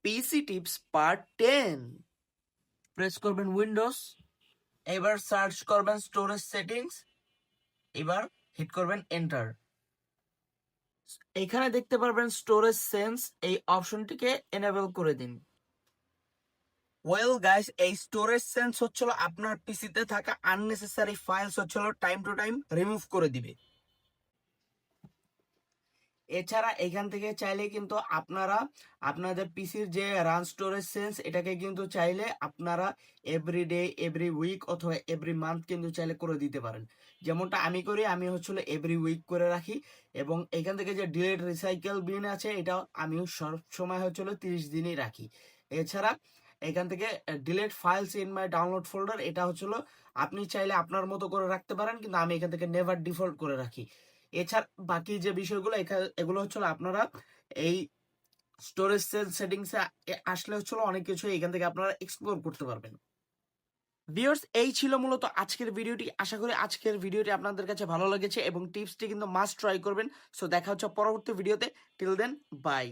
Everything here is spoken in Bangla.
পিসি টিপস পার্ট 10। প্রেস করবেন উইন্ডোজ, এবার সার্চ করবেন স্টোরেজ সেটিংস, এবার হিট করবেন এন্টার। এখানে দেখতে পারবেন স্টোরেজ সেন্স, এই অপশনটিকে এনেবল করে দিন। ওয়েল গাইস, এই স্টোরেজ সেন্স হচ্ছিল আপনার পিসিতে থাকা আননেসেসারি ফাইলস হচ্ছিল টাইম টু টাইম রিমুভ করে দিবে। এছাড়া এখান থেকে চাইলে কিন্তু আপনারা আপনাদের পিসির যে রান স্টোরেজ সেন্স এটাকে কিন্তু চাইলে আপনারা এভরি ডে, এভরি উইক অথবা এভরি মান্থ কিন্তু চাইলে করে দিতে পারেন। যেমনটা আমি করি, আমি হচ্ছিল এভরি উইক করে রাখি। এবং এখান থেকে যে ডিলেট রিসাইকেল বিন আছে এটা আমি সব সময় হচ্ছিল 30 দিনই রাখি। এছাড়া এখান থেকে delete files in my download folder, এটা হচ্ছিল আপনি চাইলে আপনার মতো করে রাখতে পারেন, কিন্তু আমি এখান থেকে নেভার ডিফল্ট করে রাখি। এছাড়া বাকি যে বিষয়গুলো এগুলো হচ্ছিল আপনারা এই স্টোরেজ সেটিংস আসলে হচ্ছিল অনেক কিছু এখান থেকে আপনারা এক্সপ্লোর করতে পারবেন। ভিউয়ার্স, এই ছিল মূলত আজকের ভিডিওটি। আশা করি আজকের ভিডিওটি আপনাদের কাছে ভালো লেগেছে এবং টিপসটি কিন্তু মাস্ট ট্রাই করবেন। সো দেখা হচ্ছে পরবর্তী ভিডিওতে। Till then, by.